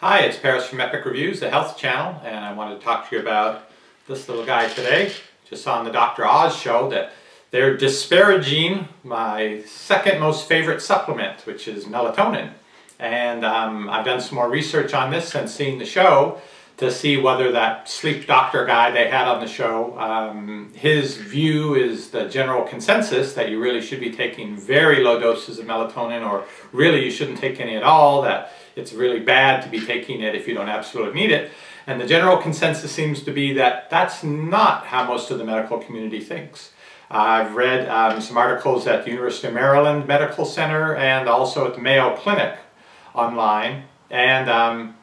Hi, it's Paris from Epic Reviews, the health channel, and I wanted to talk to you about this little guy today. Just saw on the Dr. Oz show that they're disparaging my second most favorite supplement, which is melatonin. And I've done some more research on this since seeing the show to see whether that sleep doctor guy they had on the show, his view is the general consensus that you really should be taking very low doses of melatonin, or really you shouldn't take any at all, that it's really bad to be taking it if you don't absolutely need it. And the general consensus seems to be that that's not how most of the medical community thinks. I've read some articles at the University of Maryland Medical Center and also at the Mayo Clinic online, and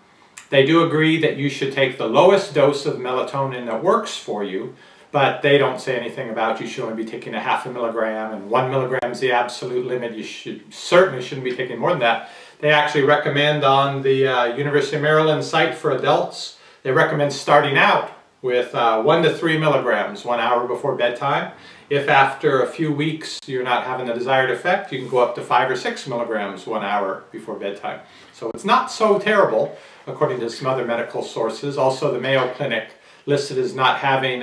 they do agree that you should take the lowest dose of melatonin that works for you, but they don't say anything about you should only be taking 0.5 milligram, and 1 milligram is the absolute limit. You certainly shouldn't be taking more than that. They actually recommend on the University of Maryland site for adults, they recommend starting out with 1 to 3 milligrams 1 hour before bedtime. If after a few weeks you're not having the desired effect, you can go up to 5 or 6 milligrams 1 hour before bedtime. So it's not so terrible, according to some other medical sources. Also, the Mayo Clinic listed as not having,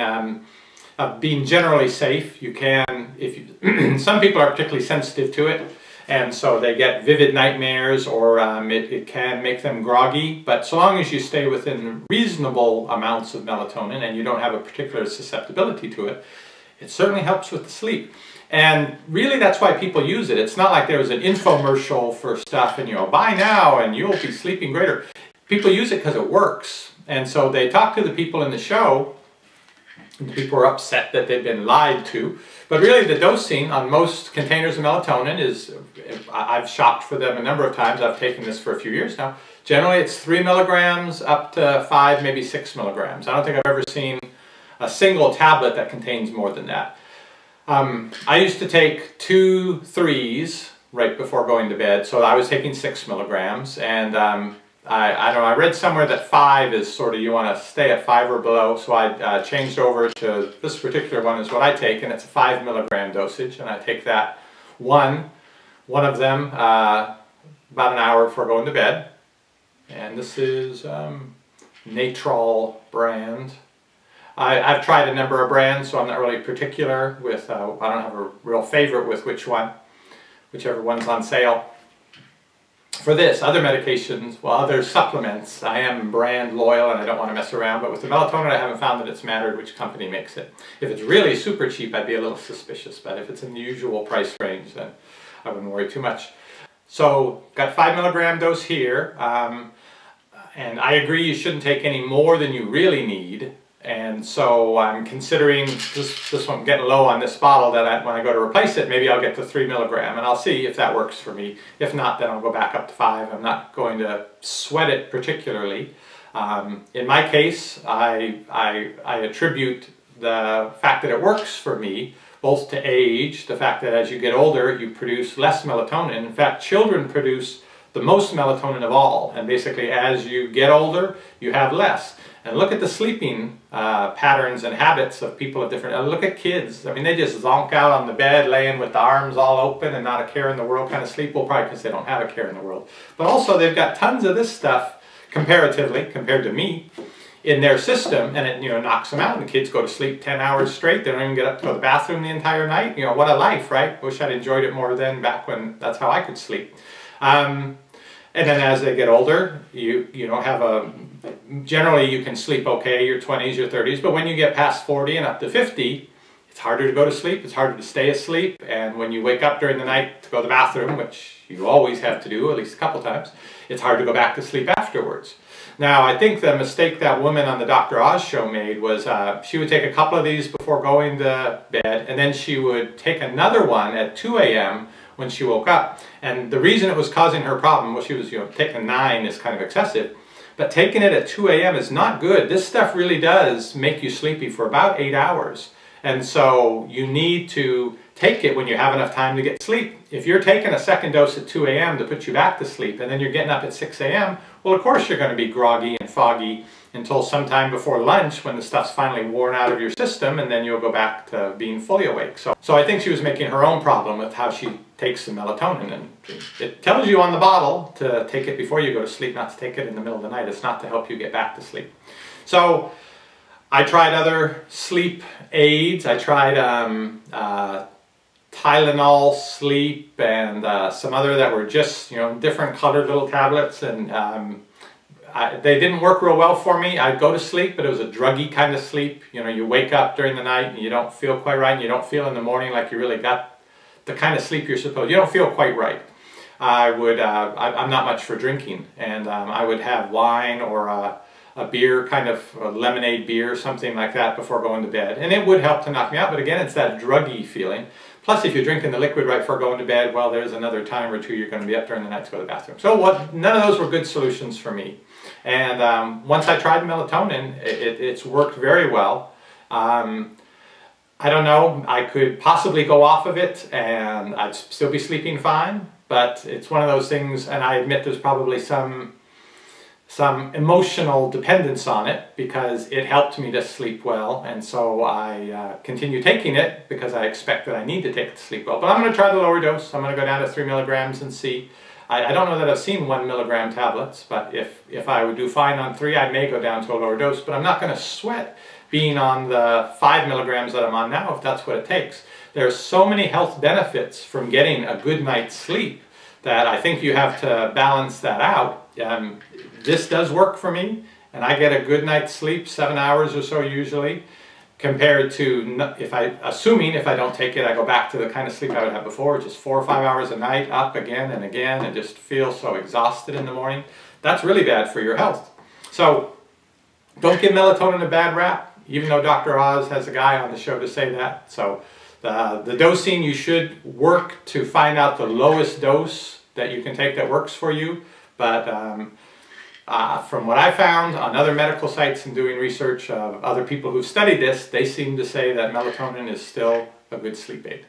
being generally safe. You can, if you, some people are particularly sensitive to it, and so they get vivid nightmares, or it can make them groggy. But so long as you stay within reasonable amounts of melatonin and you don't have a particular susceptibility to it, it certainly helps with the sleep. And really that's why people use it. It's not like there was an infomercial for stuff and, you know, buy now and you'll be sleeping greater. People use it because it works. And so they talk to the people in the show, and the people are upset that they've been lied to. But really the dosing on most containers of melatonin is, I've shopped for them a number of times. I've taken this for a few years now. Generally it's 3 milligrams up to 5, maybe 6 milligrams. I don't think I've ever seen a single tablet that contains more than that. I used to take 2 3s right before going to bed, so I was taking 6 milligrams, and I don't know, I read somewhere that 5 is sort of, you want to stay at 5 or below, so I changed over to this particular one is what I take, and it's a 5 milligram dosage, and I take that one of them about an hour before going to bed. And this is Natrol brand. I've tried a number of brands, so I'm not really particular with, I don't have a real favorite with which one, whichever one's on sale. For this, other medications, well, other supplements, I am brand loyal and I don't want to mess around, but with the melatonin I haven't found that it's mattered which company makes it. If it's really super cheap, I'd be a little suspicious, but if it's in the usual price range, then I wouldn't worry too much. So, got 5 milligram dose here, and I agree you shouldn't take any more than you really need. And so I'm considering this one getting low on this bottle, that when I go to replace it, maybe I'll get to 3 milligram, and I'll see if that works for me. If not, then I'll go back up to 5. I'm not going to sweat it particularly. In my case, I attribute the fact that it works for me both to age, the fact that as you get older you produce less melatonin. In fact, children produce the most melatonin of all, and basically as you get older you have less. And look at the sleeping patterns and habits of people of different, look at kids. I mean, they just zonk out on the bed, laying with the arms all open and not a care in the world kind of sleep. Well, probably because they don't have a care in the world. But also they've got tons of this stuff, comparatively, compared to me, in their system, and it, you know, knocks them out. And the kids go to sleep 10 hours straight. They don't even get up to go to the bathroom the entire night. You know, what a life, right? Wish I'd enjoyed it more then, back when that's how I could sleep. And then as they get older, you don't have a, generally you can sleep okay, your 20s, your 30s, but when you get past 40 and up to 50, it's harder to go to sleep, it's harder to stay asleep, and when you wake up during the night to go to the bathroom, which you always have to do at least a couple times, it's hard to go back to sleep afterwards. Now, I think the mistake that woman on the Dr. Oz show made was she would take a couple of these before going to bed, and then she would take another one at 2 a.m. when she woke up. And the reason it was causing her problem, well, she was, you know, taking 9 is kind of excessive, but taking it at 2 a.m. is not good. This stuff really does make you sleepy for about 8 hours. And so you need to take it when you have enough time to get sleep. If you're taking a second dose at 2 a.m. to put you back to sleep, and then you're getting up at 6 a.m., well, of course you're going to be groggy and foggy until sometime before lunch when the stuff's finally worn out of your system, and then you'll go back to being fully awake. So I think she was making her own problem with how she takes some melatonin, and it tells you on the bottle to take it before you go to sleep, not to take it in the middle of the night. It's not to help you get back to sleep. So I tried other sleep aids. I tried Tylenol sleep and some other that were just, you know, different colored little tablets, and they didn't work real well for me. I'd go to sleep, but it was a druggy kind of sleep. You know, you wake up during the night and you don't feel quite right, and you don't feel in the morning like you really got the kind of sleep you're supposed to. You don't feel quite right. I'm not much for drinking, and I would have wine or a beer, kind of a lemonade beer, something like that before going to bed. And it would help to knock me out, but again, it's that druggy feeling. Plus, if you're drinking the liquid right before going to bed, well, there's another time or two you're going to be up during the night to go to the bathroom. So none of those were good solutions for me. And once I tried melatonin, it's worked very well. I don't know, I could possibly go off of it and I'd still be sleeping fine, but it's one of those things, and I admit there's probably some emotional dependence on it because it helped me to sleep well, and so I continue taking it because I expect that I need to take it to sleep well. But I'm going to try the lower dose. I'm going to go down to 3 milligrams and see. I don't know that I've seen 1 milligram tablets, but if I would do fine on 3, I may go down to a lower dose, but I'm not going to sweat being on the 5 milligrams that I'm on now if that's what it takes. There's so many health benefits from getting a good night's sleep that I think you have to balance that out. This does work for me, and I get a good night's sleep, 7 hours or so usually, compared to assuming if I don't take it, I go back to the kind of sleep I would have before, just 4 or 5 hours a night, up again and again, and just feel so exhausted in the morning. That's really bad for your health. So don't give melatonin a bad rap, even though Dr. Oz has a guy on the show to say that. So the dosing, you should work to find out the lowest dose that you can take that works for you. But from what I found on other medical sites and doing research of other people who've studied this, they seem to say that melatonin is still a good sleep aid.